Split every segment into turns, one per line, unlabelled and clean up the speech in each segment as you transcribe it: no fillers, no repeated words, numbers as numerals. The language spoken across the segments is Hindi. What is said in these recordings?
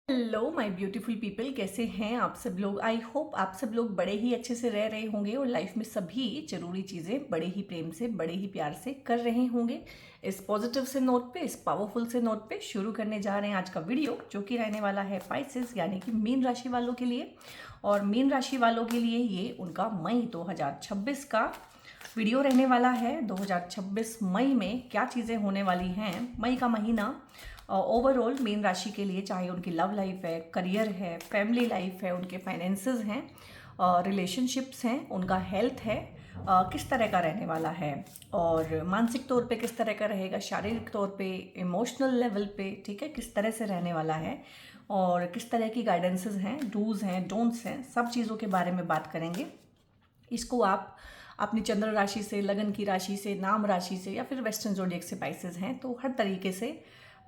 हेलो माय ब्यूटीफुल पीपल, कैसे हैं आप सब लोग। आई होप आप सब लोग बड़े ही अच्छे से रह रहे होंगे और लाइफ में सभी जरूरी चीज़ें बड़े ही प्रेम से, बड़े ही प्यार से कर रहे होंगे। इस पॉजिटिव से नोट पे, इस पावरफुल से नोट पे शुरू करने जा रहे हैं आज का वीडियो, जो कि रहने वाला है पाइसेस यानी कि मीन राशि वालों के लिए। और मीन राशि वालों के लिए ये उनका मई 2026 का वीडियो रहने वाला है। 2026 मई में क्या चीज़ें होने वाली हैं, मई का महीना ओवरऑल मीन राशि के लिए, चाहे उनकी लव लाइफ है, करियर है, फैमिली लाइफ है, उनके फाइनेंसेस हैं, रिलेशनशिप्स हैं, उनका हेल्थ है, किस तरह का रहने वाला है, और मानसिक तौर पे किस तरह का रहेगा, शारीरिक तौर पे, इमोशनल लेवल पे, ठीक है, किस तरह से रहने वाला है, और किस तरह की गाइडेंसेस हैं, डूज हैं, डोंट्स हैं, सब चीज़ों के बारे में बात करेंगे। इसको आप अपनी चंद्र राशि से, लगन की राशि से, नाम राशि से, या फिर वेस्टर्न जोडिएक से पाइसेस हैं, तो हर तरीके से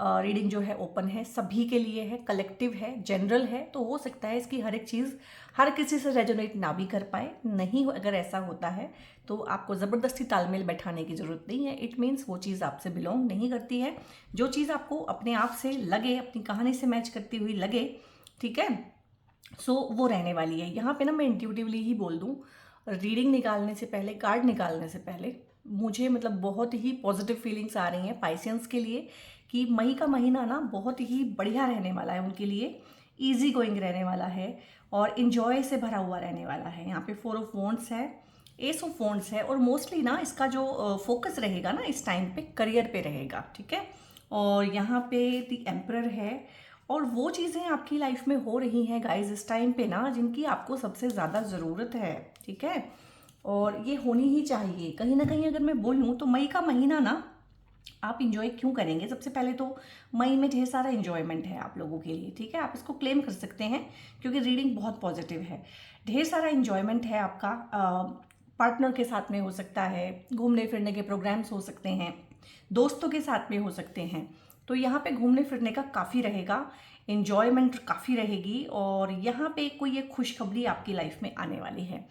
रीडिंग जो है ओपन है, सभी के लिए है, कलेक्टिव है, जनरल है। तो हो सकता है इसकी हर एक चीज़ हर किसी से रेजोनेट ना भी कर पाए। नहीं, अगर ऐसा होता है तो आपको ज़बरदस्ती तालमेल बैठाने की ज़रूरत नहीं है। इट मीन्स वो चीज़ आपसे बिलोंग नहीं करती है। जो चीज़ आपको अपने आप से लगे, अपनी कहानी से मैच करती हुई लगे, ठीक है, सो वो रहने वाली है। यहाँ पे ना मैं इंट्यूटिवली ही बोल दूँ, रीडिंग निकालने से पहले, कार्ड निकालने से पहले मुझे मतलब बहुत ही पॉजिटिव फीलिंग्स आ रही हैं पाइसेंस के लिए, कि मई का महीना ना बहुत ही बढ़िया रहने वाला है उनके लिए, इजी गोइंग रहने वाला है और इन्जॉय से भरा हुआ रहने वाला है। यहाँ पे 4 ऑफ वॉन्ड्स है, एस ऑफ वॉन्ड्स है, और मोस्टली ना इसका जो फोकस रहेगा ना इस टाइम पे करियर पे रहेगा, ठीक है। और यहाँ पे द एम्परर है, और वो चीज़ें आपकी लाइफ में हो रही हैं गाइज इस टाइम पे ना, जिनकी आपको सबसे ज़्यादा ज़रूरत है, ठीक है। और ये होनी ही चाहिए कहीं ना कहीं। अगर मैं बोलूँ तो मई का महीना ना आप इंजॉय क्यों करेंगे, सबसे पहले तो मई में ढेर सारा इंजॉयमेंट है आप लोगों के लिए, ठीक है। आप इसको क्लेम कर सकते हैं क्योंकि रीडिंग बहुत पॉजिटिव है। ढेर सारा इंजॉयमेंट है आपका, पार्टनर के साथ में हो सकता है, घूमने फिरने के प्रोग्राम्स हो सकते हैं, दोस्तों के साथ में हो सकते हैं। तो यहाँ पे घूमने फिरने का काफ़ी रहेगा, इन्जॉयमेंट काफ़ी रहेगी, और यहाँ पे कोई एक खुशखबरी आपकी लाइफ में आने वाली है।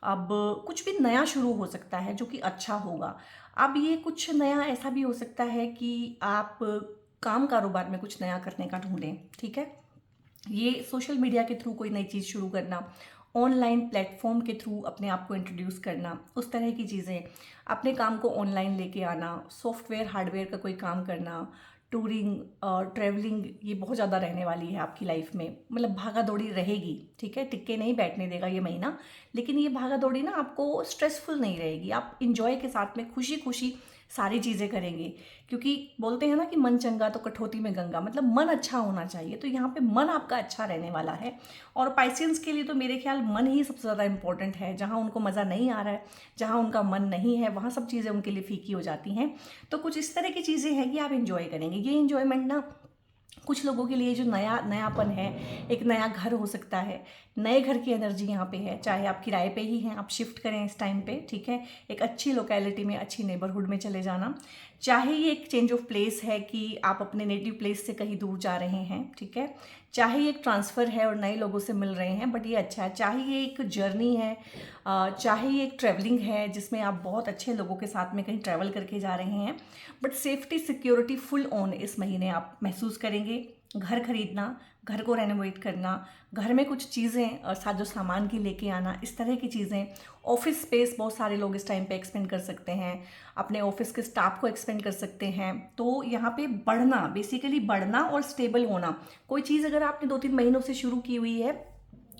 अब कुछ भी नया शुरू हो सकता है जो कि अच्छा होगा। अब ये कुछ नया ऐसा भी हो सकता है कि आप काम कारोबार में कुछ नया करने का ढूंढें, ठीक है। ये सोशल मीडिया के थ्रू कोई नई चीज़ शुरू करना, ऑनलाइन प्लेटफॉर्म के थ्रू अपने आप को इंट्रोड्यूस करना, उस तरह की चीज़ें, अपने काम को ऑनलाइन लेके आना, सॉफ्टवेयर हार्डवेयर का कोई काम करना, टूरिंग और ट्रैवलिंग, ये बहुत ज़्यादा रहने वाली है आपकी लाइफ में। मतलब भागा दौड़ी रहेगी, ठीक है, टिक्के नहीं बैठने देगा ये महीना। लेकिन ये भागा दौड़ी ना आपको स्ट्रेसफुल नहीं रहेगी, आप इंजॉय के साथ में खुशी खुशी सारी चीज़ें करेंगे। क्योंकि बोलते हैं ना कि मन चंगा तो कठौती में गंगा, मतलब मन अच्छा होना चाहिए। तो यहाँ पे मन आपका अच्छा रहने वाला है। और पाइसेंस के लिए तो मेरे ख्याल मन ही सबसे ज़्यादा इंपॉर्टेंट है। जहाँ उनको मज़ा नहीं आ रहा है, जहाँ उनका मन नहीं है, वहाँ सब चीज़ें उनके लिए फीकी हो जाती हैं। तो कुछ इस तरह की चीज़ें हैं कि आप इंजॉय करेंगे। ये इंजॉयमेंट ना कुछ लोगों के लिए जो नयापन है, एक नया घर हो सकता है, नए घर की एनर्जी यहाँ पे है। चाहे आप किराए पे ही हैं, आप शिफ्ट करें इस टाइम पे, ठीक है, एक अच्छी लोकेलिटी में, अच्छी नेबरहुड में चले जाना। चाहे ये एक चेंज ऑफ प्लेस है कि आप अपने नेटिव प्लेस से कहीं दूर जा रहे हैं, ठीक है। चाहे ये एक ट्रांसफ़र है और नए लोगों से मिल रहे हैं, बट ये अच्छा है। चाहे ये एक जर्नी है, चाहे ये एक ट्रैवलिंग है जिसमें आप बहुत अच्छे लोगों के साथ में कहीं ट्रैवल करके जा रहे हैं, but safety security full on इस महीने आप महसूस करेंगे। घर खरीदना, घर को रेनोवेट करना, घर में कुछ चीज़ें और साजो सामान की लेके आना, इस तरह की चीज़ें। ऑफिस स्पेस बहुत सारे लोग इस टाइम पे एक्सपेंड कर सकते हैं, अपने ऑफिस के स्टाफ को एक्सपेंड कर सकते हैं। तो यहाँ पे बढ़ना, बेसिकली बढ़ना और स्टेबल होना। कोई चीज़ अगर आपने 2-3 महीनों से शुरू की हुई है,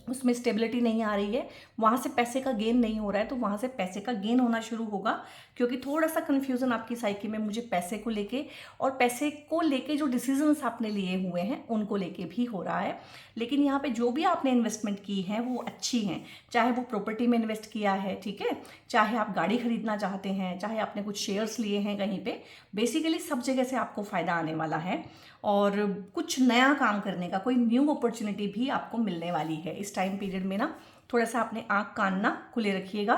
उसमें स्टेबिलिटी नहीं आ रही है, वहाँ से पैसे का गेन नहीं हो रहा है, तो वहाँ से पैसे का गेन होना शुरू होगा। क्योंकि थोड़ा सा कन्फ्यूज़न आपकी साइकी में मुझे पैसे को लेके, और पैसे को लेके जो डिसीजंस आपने लिए हुए हैं उनको लेके भी हो रहा है। लेकिन यहाँ पे जो भी आपने इन्वेस्टमेंट की है वो अच्छी हैं। चाहे वो प्रॉपर्टी में इन्वेस्ट किया है, ठीक है, चाहे आप गाड़ी खरीदना चाहते हैं, चाहे आपने कुछ शेयर्स लिए हैं कहीं पे, बेसिकली सब जगह से आपको फ़ायदा आने वाला है। और कुछ नया काम करने का, कोई न्यू अपॉर्चुनिटी भी आपको मिलने वाली है इस टाइम पीरियड में ना। थोड़ा सा अपने आँख कान ना खुले रखिएगा।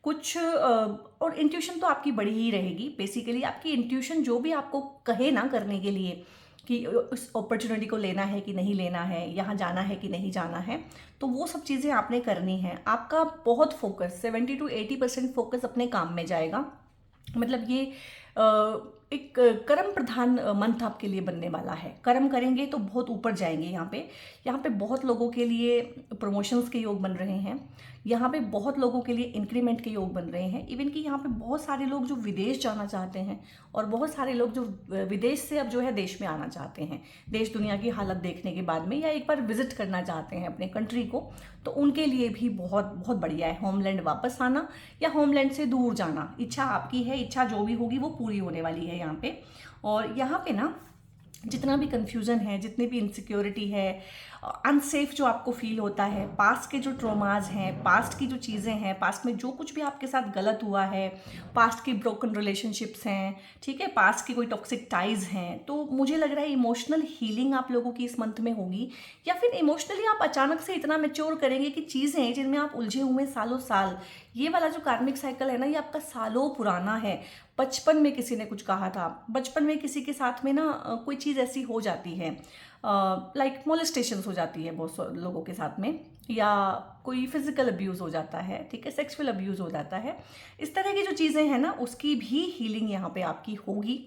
कुछ और इंट्यूशन तो आपकी बड़ी ही रहेगी। बेसिकली आपकी इंट्यूशन जो भी आपको कहे ना करने के लिए, कि उस अपॉर्चुनिटी को लेना है कि नहीं लेना है, यहाँ जाना है कि नहीं जाना है, तो वो सब चीज़ें आपने करनी है। आपका बहुत फोकस 70 to 80% फोकस अपने काम में जाएगा। मतलब ये एक कर्म प्रधान मंथ आपके लिए बनने वाला है। कर्म करेंगे तो बहुत ऊपर जाएंगे। यहाँ पे बहुत लोगों के लिए प्रमोशंस के योग बन रहे हैं। यहाँ पे बहुत लोगों के लिए इंक्रीमेंट के योग बन रहे हैं। इवन कि यहाँ पे बहुत सारे लोग जो विदेश जाना चाहते हैं और बहुत सारे लोग जो विदेश से अब जो है देश में आना चाहते हैं, देश दुनिया की हालत देखने के बाद में, या एक बार विजिट करना चाहते हैं अपने कंट्री को, तो उनके लिए भी बहुत बहुत बढ़िया है। होमलैंड वापस आना या होमलैंड से दूर जाना, इच्छा आपकी है, इच्छा जो भी होगी वो पूरी होने वाली है यहाँ पे। और यहाँ पे ना जितना भी कन्फ्यूज़न है, जितनी भी इनसिक्योरिटी है, अनसेफ जो आपको फील होता है, पास्ट के जो ट्रोमाज हैं, पास्ट की जो चीज़ें हैं, पास्ट में जो कुछ भी आपके साथ गलत हुआ है, पास्ट की ब्रोकन रिलेशनशिप्स हैं, ठीक है, पास्ट की कोई टॉक्सिक टाइज हैं, तो मुझे लग रहा है इमोशनल हीलिंग आप लोगों की इस मंथ में होगी। या फिर इमोशनली आप अचानक से इतना मैच्योर करेंगे कि चीज़ें जिनमें आप उलझे हुए सालों साल, ये वाला जो कार्मिक साइकिल है ना, ये आपका सालों पुराना है। बचपन में किसी ने कुछ कहा था, बचपन में किसी के साथ में ना कोई चीज़ ऐसी हो जाती है, लाइक मोलेस्टेशंस हो जाती है बहुत लोगों के साथ में, या कोई फिजिकल अब्यूज़ हो जाता है, ठीक है, सेक्सुअल अब्यूज़ हो जाता है। इस तरह की जो चीज़ें हैं ना, उसकी भी हीलिंग यहाँ पे आपकी होगी।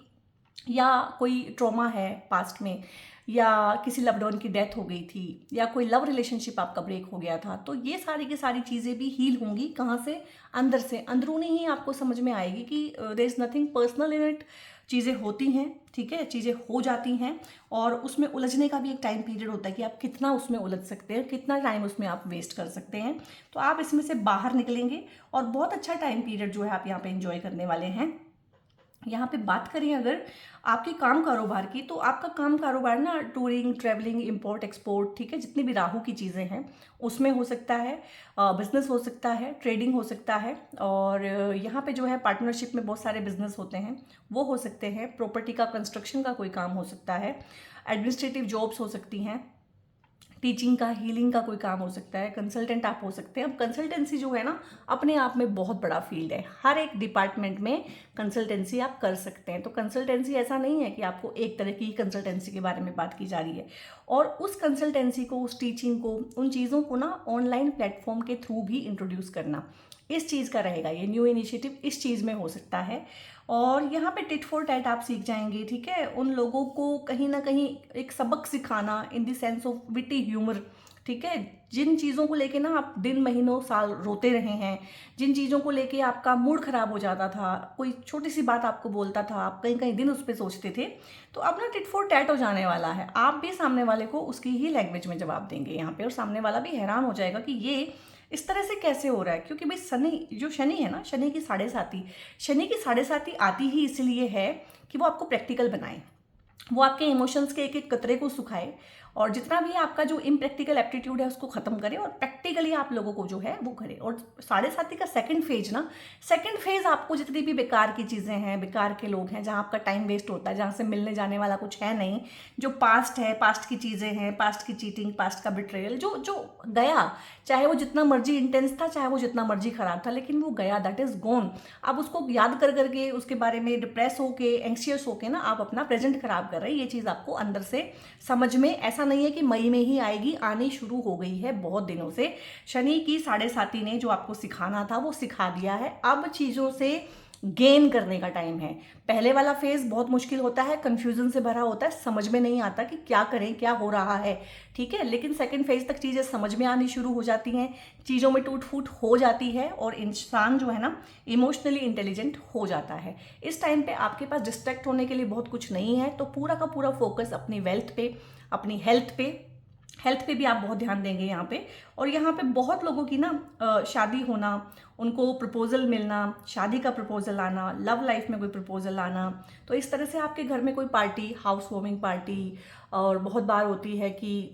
या कोई ट्रॉमा है पास्ट में, या किसी लव्ड वन की डेथ हो गई थी, या कोई लव रिलेशनशिप आपका ब्रेक हो गया था, तो ये सारी की सारी चीज़ें भी हील होंगी। कहाँ से? अंदर से, अंदरूनी ही आपको समझ में आएगी कि there is nothing personal in it. चीज़ें होती हैं, ठीक है, चीज़ें हो जाती हैं, और उसमें उलझने का भी एक टाइम पीरियड होता है कि आप कितना उसमें उलझ सकते हैं, कितना टाइम उसमें आप वेस्ट कर सकते हैं। तो आप इसमें से बाहर निकलेंगे और बहुत अच्छा टाइम पीरियड जो है आप यहाँ पे एंजॉय करने वाले हैं। यहाँ पे बात करें अगर आपके काम कारोबार की, तो आपका काम कारोबार ना टूरिंग, ट्रैवलिंग, इंपोर्ट एक्सपोर्ट, ठीक है, जितनी भी राहु की चीज़ें हैं उसमें हो सकता है, बिजनेस हो सकता है, ट्रेडिंग हो सकता है, और यहाँ पे जो है पार्टनरशिप में बहुत सारे बिजनेस होते हैं वो हो सकते हैं, प्रॉपर्टी का, कंस्ट्रक्शन का कोई काम हो सकता है, एडमिनिस्ट्रेटिव जॉब्स हो सकती हैं, टीचिंग का, हीलिंग का कोई काम हो सकता है, कंसल्टेंट आप हो सकते हैं। अब कंसल्टेंसी जो है ना, अपने आप में बहुत बड़ा फील्ड है, हर एक डिपार्टमेंट में कंसल्टेंसी आप कर सकते हैं। तो कंसल्टेंसी ऐसा नहीं है कि आपको एक तरह की कंसल्टेंसी के बारे में बात की जा रही है, और उस कंसल्टेंसी को, उस टीचिंग को, उन चीज़ों को ना ऑनलाइन प्लेटफॉर्म के थ्रू भी इंट्रोड्यूस करना, इस चीज़ का रहेगा। ये न्यू इनिशिएटिव इस चीज़ में हो सकता है। और यहाँ पे टिट फॉर टैट आप सीख जाएंगे, ठीक है, उन लोगों को कहीं ना कहीं एक सबक सिखाना in the sense of witty humour, ठीक है, जिन चीज़ों को लेके ना आप दिन महीनों साल रोते रहे हैं, जिन चीज़ों को लेके आपका मूड ख़राब हो जाता था, कोई छोटी सी बात आपको बोलता था, आप कहीं कहीं दिन उस पर सोचते थे, तो अब ना टिट फॉर टैट हो जाने वाला है। आप भी सामने वाले को उसकी ही लैंग्वेज में जवाब देंगे यहाँ पे, और सामने वाला भी हैरान हो जाएगा कि ये इस तरह से कैसे हो रहा है। क्योंकि भाई शनि है ना, शनि की साढ़े साथी आती ही इसलिए है कि वो आपको प्रैक्टिकल बनाए, वो आपके इमोशंस के एक एक कतरे को सुखाए, और जितना भी आपका जो इम्प्रैक्टिकल एप्टीट्यूड है उसको खत्म करे, और प्रैक्टिकली आप लोगों को जो है वो करे। और साढ़े साथी का सेकंड फेज आपको जितनी भी बेकार की चीज़ें हैं, बेकार के लोग हैं, जहाँ आपका टाइम वेस्ट होता है, जहाँ से मिलने जाने वाला कुछ है नहीं, जो पास्ट है, पास्ट की चीज़ें हैं, पास्ट की चीटिंग, पास्ट का बिट्रेयल, जो जो गया, चाहे वो जितना मर्जी इंटेंस था, चाहे वो जितना मर्जी खराब था, लेकिन वो गया, दैट इज गॉन। अब उसको याद कर करके उसके बारे में डिप्रेस होके, एंक्शियस होके ना आप अपना प्रेजेंट खराब कर रहे हैं। ये चीज़ आपको अंदर से समझ में, ऐसा नहीं है कि मई में ही आएगी, आनी शुरू हो गई है बहुत दिनों से। शनि की साढ़े साथी ने जो आपको सिखाना था वो सिखा दिया है। अब चीज़ों से गेन करने का टाइम है। पहले वाला फेज बहुत मुश्किल होता है, कंफ्यूजन से भरा होता है, समझ में नहीं आता कि क्या करें, क्या हो रहा है, ठीक है, लेकिन सेकंड फेज तक चीज़ें समझ में आनी शुरू हो जाती हैं, चीज़ों में टूट फूट हो जाती है, और इंसान जो है ना इमोशनली इंटेलिजेंट हो जाता है। इस टाइम पे आपके पास डिस्ट्रैक्ट होने के लिए बहुत कुछ नहीं है, तो पूरा का पूरा फोकस अपनी वेल्थ पे, अपनी हेल्थ पे भी आप बहुत ध्यान देंगे यहाँ पे। और यहाँ पे बहुत लोगों की ना शादी होना, उनको प्रपोजल मिलना, शादी का प्रपोजल आना, लव लाइफ में कोई प्रपोजल आना, तो इस तरह से आपके घर में कोई पार्टी, हाउस वार्मिंग पार्टी, और बहुत बार होती है कि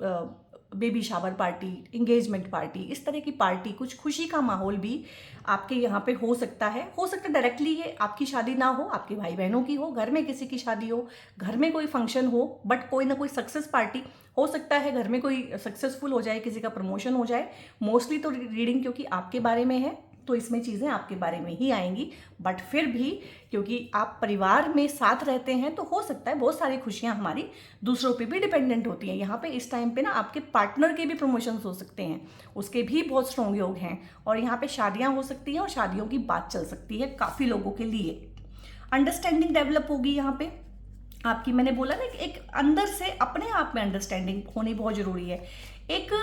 baby shower party, engagement party, इस तरह की पार्टी, कुछ खुशी का माहौल भी आपके यहाँ पे हो सकता है। डायरेक्टली ये आपकी शादी ना हो, आपके भाई बहनों की हो, घर में किसी की शादी हो, घर में कोई फंक्शन हो, बट कोई ना कोई सक्सेस पार्टी हो सकता है, घर में कोई सक्सेसफुल हो जाए, किसी का प्रमोशन हो जाए। मोस्टली तो रीडिंग क्योंकि आपके बारे में है, तो इसमें चीज़ें आपके बारे में ही आएंगी, बट फिर भी क्योंकि आप परिवार में साथ रहते हैं, तो हो सकता है बहुत सारी खुशियां हमारी दूसरों पे भी डिपेंडेंट होती हैं। यहाँ पे इस टाइम पे ना आपके पार्टनर के भी प्रमोशंस हो सकते हैं, उसके भी बहुत स्ट्रॉन्ग योग हैं, और यहाँ पे शादियां हो सकती हैं, और शादियों की बात चल सकती है काफ़ी लोगों के लिए। अंडरस्टैंडिंग डेवलप होगी यहाँ पे आपकी। मैंने बोला ना कि एक अंदर से अपने आप में अंडरस्टैंडिंग होनी बहुत जरूरी है। एक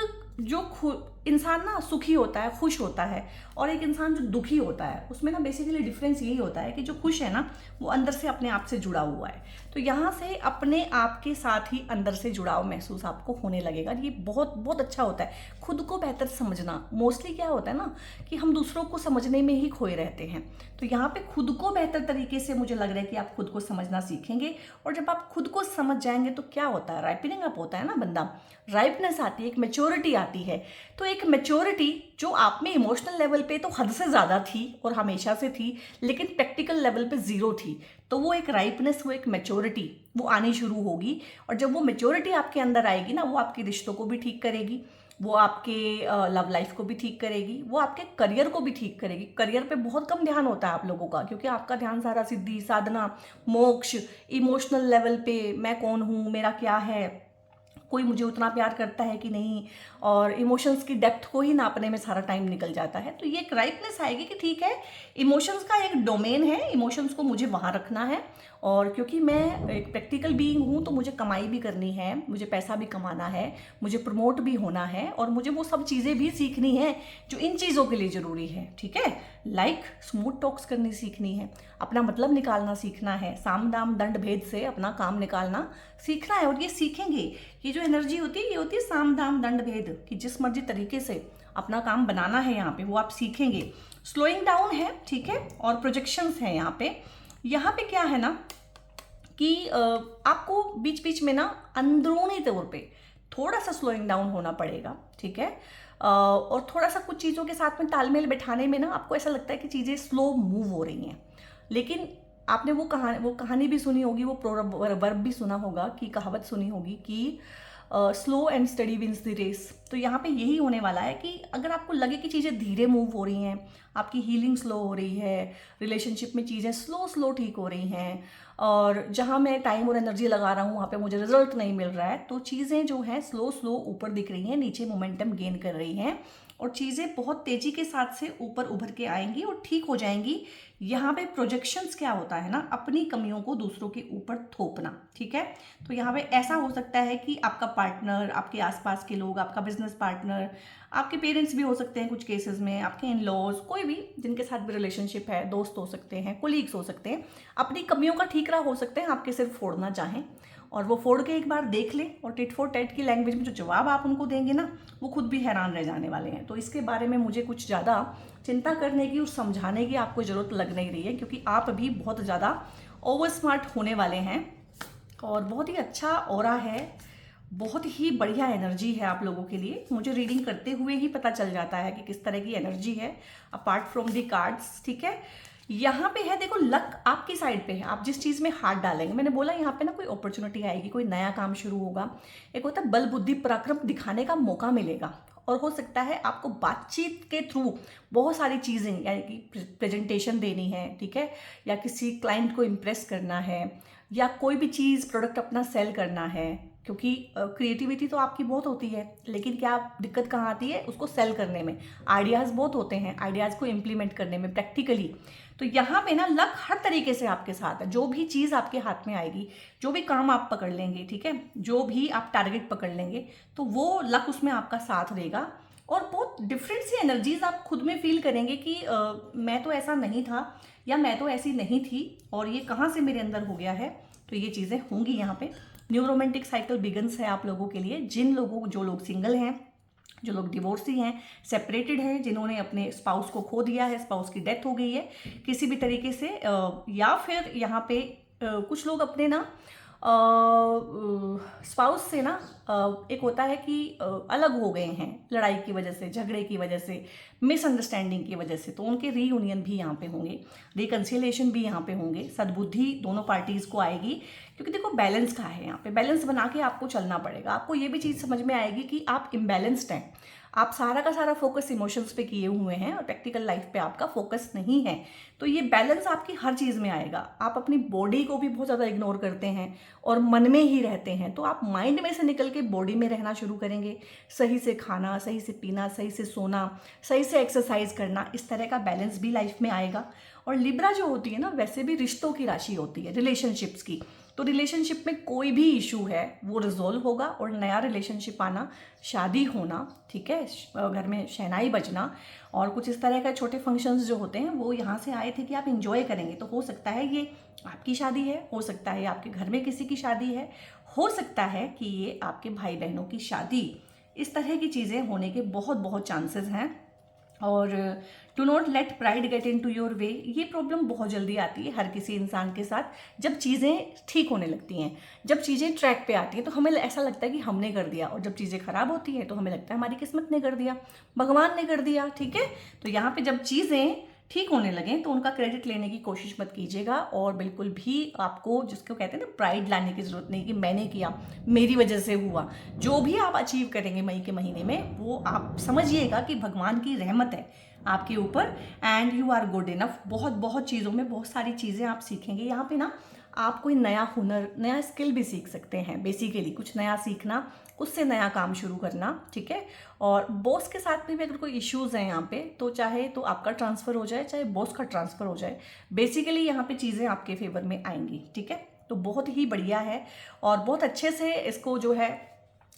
जो इंसान ना सुखी होता है, खुश होता है, और एक इंसान जो दुखी होता है, उसमें ना बेसिकली डिफरेंस यही होता है कि जो खुश है ना वो अंदर से अपने आप से जुड़ा हुआ है। तो यहाँ से अपने आप के साथ ही अंदर से जुड़ाव महसूस आपको होने लगेगा। ये बहुत बहुत अच्छा होता है खुद को बेहतर समझना। मोस्टली क्या होता है ना कि हम दूसरों को समझने में ही खोए रहते हैं। तो यहाँ पे खुद को बेहतर तरीके से मुझे लग रहा है कि आप खुद को समझना सीखेंगे। और जब आप खुद को समझ जाएंगे तो क्या होता है, राइपनिंग अप होता है ना बंदा, राइपनेस आती है, एक मेच्योरिटी आती है। तो एक मेच्योरिटी जो आप में इमोशनल लेवल पे तो हद से ज़्यादा थी और हमेशा से थी, लेकिन प्रैक्टिकल लेवल पे ज़ीरो थी, तो वो एक राइपनेस, वो एक मेच्योरिटी वो आनी शुरू होगी। और जब वो मेच्योरिटी आपके अंदर आएगी ना, वो आपके रिश्तों को भी ठीक करेगी, वो आपके लव लाइफ को भी ठीक करेगी, वो आपके करियर को भी ठीक करेगी। करियर पे बहुत कम ध्यान होता है आप लोगों का, क्योंकि आपका ध्यान सारा सिद्धि, साधना, मोक्ष, इमोशनल लेवल पे मैं कौन हूँ, मेरा क्या है, कोई मुझे उतना प्यार करता है कि नहीं, और इमोशंस की डेप्थ को ही नापने में सारा टाइम निकल जाता है। तो ये एक राइटनेस आएगी कि ठीक है, इमोशंस का एक डोमेन है, इमोशंस को मुझे वहाँ रखना है। और क्योंकि मैं एक प्रैक्टिकल बीइंग हूँ तो मुझे कमाई भी करनी है, मुझे पैसा भी कमाना है, मुझे प्रमोट भी होना है, और मुझे वो सब चीज़ें भी सीखनी है जो इन चीज़ों के लिए ज़रूरी है। ठीक है, लाइक स्मूथ टॉक्स करनी सीखनी है, अपना मतलब निकालना सीखना है, साम दाम दंड भेद से अपना काम निकालना सीखना है। और ये सीखेंगे, ये जो एनर्जी होती है ये होती है साम दाम दंड भेद, कि जिस मर्जी तरीके से अपना काम बनाना है यहाँ पे वो आप सीखेंगे। स्लोइंग डाउन है, ठीक है, और प्रोजेक्शंस है यहाँ पे। यहाँ पे क्या है ना कि आपको बीच बीच में ना अंदरूनी तौर पे थोड़ा सा स्लोइंग डाउन होना पड़ेगा। ठीक है, और थोड़ा सा कुछ चीज़ों के साथ में तालमेल बैठाने में ना आपको ऐसा लगता है कि चीज़ें स्लो मूव हो रही हैं। लेकिन आपने वो कहानी भी सुनी होगी, वो वर्ब भी सुना होगा, कि कहावत सुनी होगी कि slow and study wins the race. तो यहाँ पे यही होने वाला है कि अगर आपको लगे कि चीज़ें धीरे मूव हो रही हैं, आपकी हीलिंग स्लो हो रही है, रिलेशनशिप में चीज़ें स्लो स्लो ठीक हो रही हैं, और जहाँ मैं टाइम और एनर्जी लगा रहा हूँ वहाँ पे मुझे रिजल्ट नहीं मिल रहा है, तो चीज़ें जो हैं स्लो स्लो ऊपर दिख रही हैं, नीचे मोमेंटम गेन कर रही हैं, और चीज़ें बहुत तेज़ी के साथ से ऊपर उभर के आएंगी और ठीक हो जाएंगी। यहाँ पे प्रोजेक्शंस क्या होता है ना, अपनी कमियों को दूसरों के ऊपर थोपना। ठीक है, तो यहाँ पे ऐसा हो सकता है कि आपका पार्टनर, आपके आसपास के लोग, आपका बिजनेस पार्टनर, आपके पेरेंट्स भी हो सकते हैं कुछ केसेस में, आपके इन लॉज, कोई भी जिनके साथ भी रिलेशनशिप है, दोस्त हो सकते हैं, कोलीग्स हो सकते हैं, अपनी कमियों का ठीकरा हो सकते हैं, आपके सिर्फ फोड़ना चाहें, और वो फोड़ के एक बार देख लें, और टिट फॉर टैट की लैंग्वेज में जो जवाब आप उनको देंगे ना, वो खुद भी हैरान रह जाने वाले हैं। तो इसके बारे में मुझे कुछ ज़्यादा चिंता करने की और समझाने की आपको ज़रूरत लग नहीं रही है, क्योंकि आप भी बहुत ज़्यादा ओवर स्मार्ट होने वाले हैं, और बहुत ही अच्छा ऑरा है, बहुत ही बढ़िया एनर्जी है आप लोगों के लिए। मुझे रीडिंग करते हुए ही पता चल जाता है कि किस तरह की एनर्जी है, अपार्ट फ्रॉम दी कार्ड्स। ठीक है, यहाँ पे है, देखो लक आपकी साइड पे है, आप जिस चीज़ में हाथ डालेंगे, मैंने बोला यहाँ पे ना कोई अपॉर्चुनिटी आएगी, कोई नया काम शुरू होगा, एक होता है बल बुद्धि पराक्रम दिखाने का मौका मिलेगा, और हो सकता है आपको बातचीत के थ्रू बहुत सारी चीज़ें, यानी कि प्रेजेंटेशन देनी है, ठीक है, या किसी क्लाइंट को इम्प्रेस करना है, या कोई भी चीज़ प्रोडक्ट अपना सेल करना है, क्योंकि क्रिएटिविटी तो आपकी बहुत होती है, लेकिन क्या दिक्कत कहाँ आती है, उसको सेल करने में। आइडियाज़ बहुत होते हैं, आइडियाज़ को इम्प्लीमेंट करने में प्रैक्टिकली। तो यहाँ पे ना लक हर तरीके से आपके साथ है, जो भी चीज़ आपके हाथ में आएगी, जो भी काम आप पकड़ लेंगे, ठीक है, जो भी आप टारगेट पकड़ लेंगे, तो वो लक उसमें आपका साथ देगा, और बहुत डिफरेंट सी एनर्जीज आप खुद में फील करेंगे कि मैं तो ऐसा नहीं था, या मैं तो ऐसी नहीं थी, और ये कहाँ से मेरे अंदर हो गया है। तो ये चीज़ें होंगी यहाँ पे। न्यू रोमांटिक साइकिल बिगन्स है आप लोगों के लिए, जो लोग सिंगल हैं, जो लोग डिवोर्सी हैं, सेपरेटेड हैं, जिन्होंने अपने स्पाउस को खो दिया है, स्पाउस की डेथ हो गई है किसी भी तरीके से, या फिर यहाँ पे कुछ लोग अपने ना स्पाउस से ना एक होता है कि अलग हो गए हैं लड़ाई की वजह से, झगड़े की वजह से, मिसअंडरस्टैंडिंग की वजह से, तो उनके रीयूनियन भी यहाँ पे होंगे, रिकन्सिलेशन भी यहाँ पे होंगे, सद्बुद्धि दोनों पार्टीज़ को आएगी, क्योंकि देखो बैलेंस का है यहाँ पे, बैलेंस बना के आपको चलना पड़ेगा। आपको ये भी चीज़ समझ में आएगी कि आप इम्बैलेंस्ड हैं, आप सारा का सारा फोकस इमोशंस पे किए हुए हैं, और प्रैक्टिकल लाइफ पे आपका फोकस नहीं है। तो ये बैलेंस आपकी हर चीज़ में आएगा। आप अपनी बॉडी को भी बहुत ज़्यादा इग्नोर करते हैं और मन में ही रहते हैं, तो आप माइंड में से निकल के बॉडी में रहना शुरू करेंगे, सही से खाना, सही से पीना, सही से सोना, सही से एक्सरसाइज करना, इस तरह का बैलेंस भी लाइफ में आएगा। और लिब्रा जो होती है ना, वैसे भी रिश्तों की राशि होती है, रिलेशनशिप्स की। तो रिलेशनशिप में कोई भी इशू है वो रिजॉल्व होगा और नया रिलेशनशिप आना, शादी होना, ठीक है, घर में शहनाई बजना और कुछ इस तरह के छोटे फंक्शंस जो होते हैं वो यहाँ से आए थे कि आप इंजॉय करेंगे। तो हो सकता है ये आपकी शादी है, हो सकता है आपके घर में किसी की शादी है, हो सकता है कि ये आपके भाई बहनों की शादी, इस तरह की चीज़ें होने के बहुत बहुत चांसेस हैं। और to not let pride get into your way, ये प्रॉब्लम बहुत जल्दी आती है हर किसी इंसान के साथ। जब चीज़ें ठीक होने लगती हैं, जब चीज़ें ट्रैक पे आती हैं तो हमें ऐसा लगता है कि हमने कर दिया, और जब चीज़ें खराब होती हैं तो हमें लगता है हमारी किस्मत ने कर दिया, भगवान ने कर दिया, ठीक है। तो यहाँ पे जब चीज़ें ठीक होने लगें तो उनका क्रेडिट लेने की कोशिश मत कीजिएगा, और बिल्कुल भी आपको, जिसको कहते हैं ना, प्राइड लाने की ज़रूरत नहीं कि मैंने किया, मेरी वजह से हुआ। जो भी आप अचीव करेंगे मई के महीने में, वो आप समझिएगा कि भगवान की रहमत है आपके ऊपर, and you are good enough. बहुत बहुत चीज़ों में बहुत सारी चीज़ें आप सीखेंगे यहाँ पे ना। आप कोई नया हुनर, नया स्किल भी सीख सकते हैं, बेसिकली कुछ नया सीखना, उससे नया काम शुरू करना, ठीक है। और बॉस के साथ में भी अगर कोई इश्यूज़ हैं यहाँ पे, तो चाहे तो आपका ट्रांसफ़र हो जाए, चाहे बॉस का ट्रांसफ़र हो जाए, बेसिकली यहाँ पे चीज़ें आपके फेवर में आएंगी, ठीक है। तो बहुत ही बढ़िया है और बहुत अच्छे से इसको जो है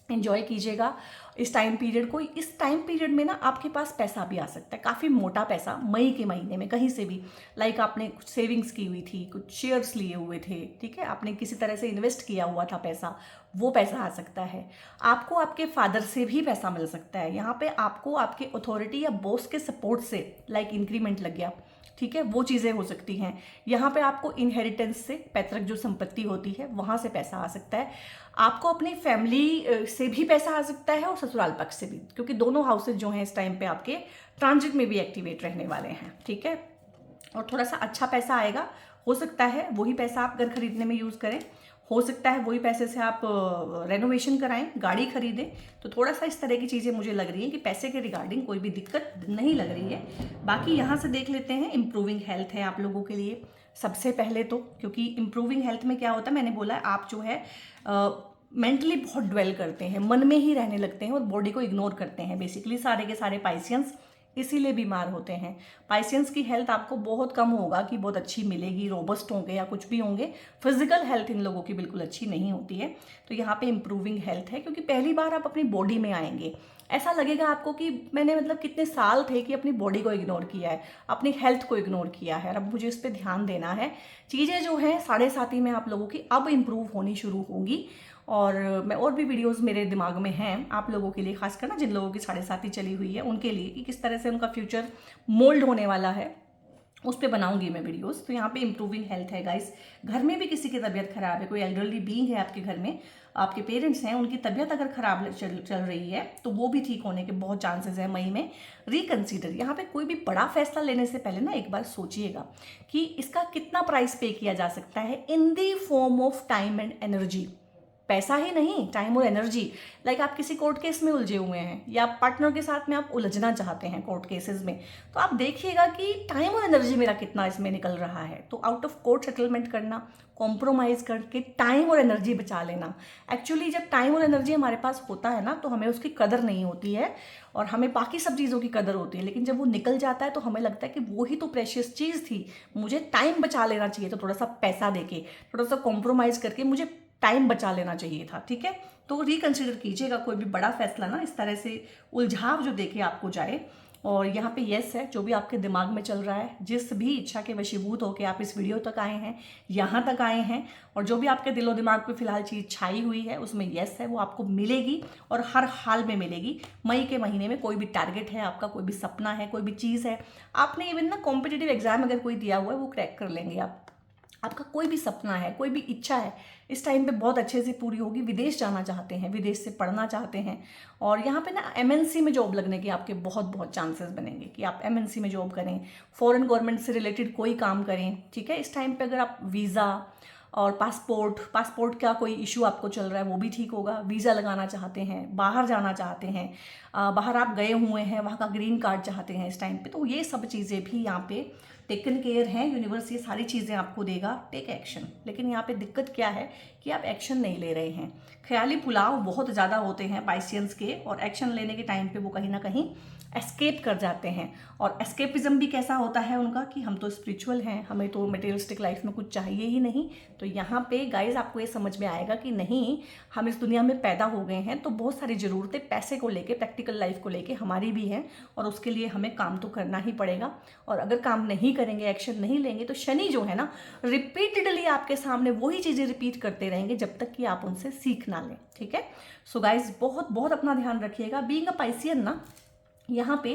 एंजॉय कीजिएगा इस टाइम पीरियड को। इस टाइम पीरियड में ना आपके पास पैसा भी आ सकता है, काफ़ी मोटा पैसा, मई के महीने में कहीं से भी। लाइक आपने कुछ सेविंग्स की हुई थी, कुछ शेयर्स लिए हुए थे, ठीक है, आपने किसी तरह से इन्वेस्ट किया हुआ था पैसा, वो पैसा आ सकता है। आपको आपके फादर से भी पैसा मिल सकता है। यहाँ पे आपको आपके अथॉरिटी या बॉस के सपोर्ट से, लाइक इंक्रीमेंट लग गया, ठीक है, वो चीज़ें हो सकती हैं। यहाँ पे आपको इनहेरिटेंस से, पैतृक जो संपत्ति होती है वहाँ से पैसा आ सकता है। आपको अपनी फैमिली से भी पैसा आ सकता है और ससुराल पक्ष से भी, क्योंकि दोनों हाउसेज जो हैं इस टाइम पे आपके ट्रांजिट में भी एक्टिवेट रहने वाले हैं, ठीक है। और थोड़ा सा अच्छा पैसा आएगा, हो सकता है वही पैसा आप घर खरीदने में यूज़ करें, हो सकता है वही पैसे से आप रेनोवेशन कराएं, गाड़ी खरीदें। तो थोड़ा सा इस तरह की चीज़ें मुझे लग रही हैं कि पैसे के रिगार्डिंग कोई भी दिक्कत नहीं लग रही है। बाकी यहाँ से देख लेते हैं, इम्प्रूविंग हेल्थ है आप लोगों के लिए सबसे पहले तो, क्योंकि इम्प्रूविंग हेल्थ में क्या होता है, मैंने बोला आप जो है मेंटली बहुत ड्वेल करते हैं, मन में ही रहने लगते हैं और बॉडी को इग्नोर करते हैं। बेसिकली सारे के सारे पाइसियंस इसीलिए बीमार होते हैं। पाइसियंस की हेल्थ आपको बहुत कम होगा कि बहुत अच्छी मिलेगी, रोबस्ट होंगे या कुछ भी होंगे। फिजिकल हेल्थ इन लोगों की बिल्कुल अच्छी नहीं होती है। तो यहाँ पे इम्प्रूविंग हेल्थ है, क्योंकि पहली बार आप अपनी बॉडी में आएंगे। ऐसा लगेगा आपको कि मैंने मतलब कितने साल थे कि अपनी बॉडी को इग्नोर किया है, अपनी हेल्थ को इग्नोर किया है, अब मुझे इस पर ध्यान देना है। चीज़ें जो हैं 7.5 में आप लोगों की अब इम्प्रूव होनी शुरू होंगी। और मैं और भी वीडियोस मेरे दिमाग में हैं आप लोगों के लिए, खासकर ना जिन लोगों की 7.5 चली हुई है उनके लिए, कि किस तरह से उनका फ्यूचर मोल्ड होने वाला है, उस पर बनाऊंगी मैं वीडियोस। तो यहाँ पे इम्प्रूविंग हेल्थ है गाइस। घर में भी किसी की तबीयत खराब है, कोई एल्डरली बीइंग है आपके घर में, आपके पेरेंट्स हैं, उनकी तबीयत अगर खराब चल रही है तो वो भी ठीक होने के बहुत चांसेस हैं मई में। रिकंसीडर, यहाँ पे कोई भी बड़ा फैसला लेने से पहले ना एक बार सोचिएगा कि इसका कितना प्राइस पे किया जा सकता है, in the form of time and energy. पैसा ही नहीं, टाइम और एनर्जी। लाइक आप किसी कोर्ट केस में उलझे हुए हैं या पार्टनर के साथ में आप उलझना चाहते हैं कोर्ट केसेस में, तो आप देखिएगा कि टाइम और एनर्जी मेरा कितना इसमें निकल रहा है। तो आउट ऑफ कोर्ट सेटलमेंट करना, कॉम्प्रोमाइज़ करके टाइम और एनर्जी बचा लेना। एक्चुअली जब टाइम और एनर्जी हमारे पास होता है ना, तो हमें उसकी कदर नहीं होती है और हमें बाकी सब चीज़ों की कदर होती है। लेकिन जब वो निकल जाता है तो हमें लगता है कि वो ही तो प्रेशियस चीज़ थी, मुझे टाइम बचा लेना चाहिए, तो थोड़ा सा पैसा देके, थोड़ा सा कॉम्प्रोमाइज़ करके मुझे टाइम बचा लेना चाहिए था, ठीक है। तो रिकंसिडर कीजिएगा कोई भी बड़ा फैसला ना इस तरह से उलझाव जो देखे आपको जाए। और यहाँ पे यस है, जो भी आपके दिमाग में चल रहा है, जिस भी इच्छा के वशीभूत होकर आप इस वीडियो तक आए हैं, यहाँ तक आए हैं, और जो भी आपके दिलो दिमाग पे फिलहाल चीज़ छाई हुई है उसमें यस है, वो आपको मिलेगी और हर हाल में मिलेगी। मई के महीने में कोई भी टारगेट है आपका, कोई भी सपना है, कोई भी चीज़ है, आपने इवन ना कॉम्पिटिटिव एग्जाम अगर कोई दिया हुआ है वो क्रैक कर लेंगे आप। आपका कोई भी सपना है, कोई भी इच्छा है, इस टाइम पे बहुत अच्छे से पूरी होगी। विदेश जाना चाहते हैं, विदेश से पढ़ना चाहते हैं, और यहाँ पे ना एमएनसी में जॉब लगने के आपके बहुत बहुत चांसेस बनेंगे कि आप एमएनसी में जॉब करें, फॉरेन गवर्नमेंट से रिलेटेड कोई काम करें, ठीक है। इस टाइम पे अगर आप वीज़ा और पासपोर्ट का कोई इशू आपको चल रहा है वो भी ठीक होगा। वीज़ा लगाना चाहते हैं, बाहर जाना चाहते हैं, बाहर आप गए हुए हैं, वहाँ का ग्रीन कार्ड चाहते हैं इस टाइम पे, तो ये सब चीज़ें भी यहाँ पे टेकन केयर है, यूनिवर्स ये सारी चीज़ें आपको देगा, टेक एक्शन। लेकिन यहाँ पे दिक्कत क्या है कि आप एक्शन नहीं ले रहे हैं। ख्याली पुलाव बहुत ज़्यादा होते हैं पाइसियंस के, और एक्शन लेने के टाइम पे वो कहीं ना कहीं एस्केप कर जाते हैं। और एस्केपिज्म भी कैसा होता है उनका कि हम तो स्पिरिचुअल हैं, हमें तो मटेरियलिस्टिक लाइफ में कुछ चाहिए ही नहीं। तो यहाँ पे गाइज आपको ये समझ में आएगा कि नहीं, हम इस दुनिया में पैदा हो गए हैं तो बहुत सारी ज़रूरतें पैसे को लेके, प्रैक्टिकल लाइफ को लेके हमारी भी हैं, और उसके लिए हमें काम तो करना ही पड़ेगा। और अगर काम नहीं करेंगे, एक्शन नहीं लेंगे, तो शनि जो है ना रिपीटेडली आपके सामने वही चीज़ें रिपीट करते रहेंगे जब तक कि आप उनसे सीख ना लें। ठीक है, सो गाइज बहुत बहुत अपना ध्यान रखिएगा। बीइंग अ पाइसियन ना, यहाँ पे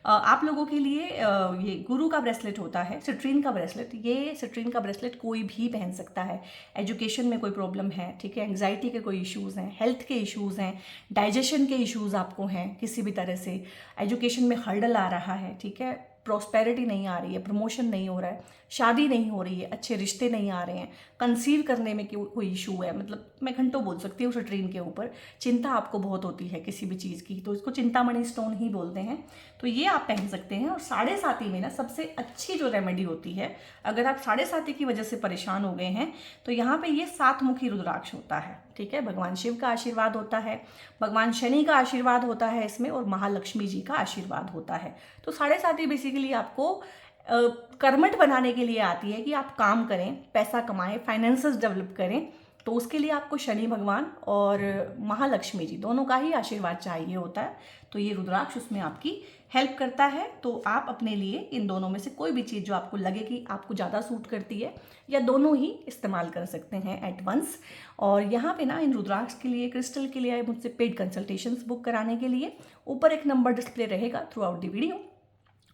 आप लोगों के लिए ये गुरु का ब्रेसलेट होता है, सिट्रीन का ब्रेसलेट। ये सिट्रीन का ब्रेसलेट कोई भी पहन सकता है। एजुकेशन में कोई प्रॉब्लम है, ठीक है, एंग्जाइटी के कोई इश्यूज़ हैं, हेल्थ के इश्यूज़ हैं, डाइजेशन के इश्यूज़ आपको हैं किसी भी तरह से, एजुकेशन में हर्डल आ रहा है, ठीक है, प्रॉस्पेरिटी नहीं आ रही है, प्रमोशन नहीं हो रहा है, शादी नहीं हो रही है, अच्छे रिश्ते नहीं आ रहे हैं, कंसीव करने में कोई इशू है, मतलब मैं घंटों बोल सकती हूँ सिट्रीन के ऊपर। चिंता आपको बहुत होती है किसी भी चीज़ की, तो इसको चिंतामणि स्टोन ही बोलते हैं। तो ये आप पहन सकते हैं। और 7.5 में ना सबसे अच्छी जो रेमेडी होती है, अगर आप 7.5 की वजह से परेशान हो गए हैं, तो यहाँ पे ये 7 मुखी रुद्राक्ष होता है। ठीक है, भगवान शिव का आशीर्वाद होता है, भगवान शनि का आशीर्वाद होता है इसमें, और महालक्ष्मी जी का आशीर्वाद होता है। तो 7.5 बेसिकली आपको कर्मठ बनाने के लिए आती है कि आप काम करें, पैसा कमाएं, फाइनेंसेस डेवलप करें। तो उसके लिए आपको शनि भगवान और महालक्ष्मी जी दोनों का ही आशीर्वाद चाहिए होता है। तो ये रुद्राक्ष उसमें आपकी हेल्प करता है। तो आप अपने लिए इन दोनों में से कोई भी चीज़ जो आपको लगे कि आपको ज़्यादा सूट करती है, या दोनों ही इस्तेमाल कर सकते हैं एट वंस। और यहाँ पे ना इन रुद्राक्ष के लिए, क्रिस्टल के लिए मुझसे पेड कंसल्टेशंस बुक कराने के लिए ऊपर एक नंबर डिस्प्ले रहेगा थ्रू आउट द वीडियो,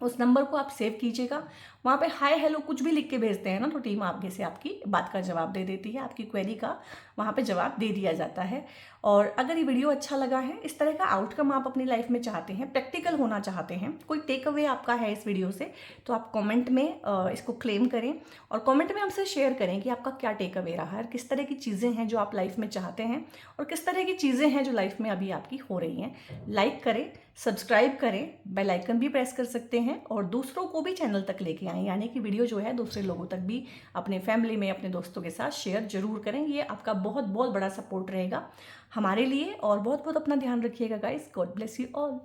उस नंबर को आप सेव कीजिएगा। वहाँ पे हाय हेलो कुछ भी लिख के भेजते हैं ना, तो टीम आगे से आपकी बात का जवाब दे देती है, आपकी क्वेरी का वहाँ पे जवाब दे दिया जाता है। और अगर ये वीडियो अच्छा लगा है, इस तरह का आउटकम आप अपनी लाइफ में चाहते हैं, प्रैक्टिकल होना चाहते हैं, कोई टेक अवे आपका है इस वीडियो से, तो आप कमेंट में इसको क्लेम करें, और कमेंट में हमसे शेयर करें कि आपका क्या टेक अवे रहा है, किस तरह की चीज़ें हैं जो आप लाइफ में चाहते हैं, और किस तरह की चीज़ें हैं जो लाइफ में अभी आपकी हो रही हैं। लाइक करें, सब्सक्राइब करें, बेल आइकन भी प्रेस कर सकते हैं, और दूसरों को भी चैनल तक लेके आएँ, यानी कि वीडियो जो है दूसरे लोगों तक भी, अपने फैमिली में, अपने दोस्तों के साथ शेयर जरूर करें। ये आपका बहुत बहुत बड़ा सपोर्ट रहेगा हमारे लिए। और बहुत बहुत अपना ध्यान रखिएगा guys. God bless you all.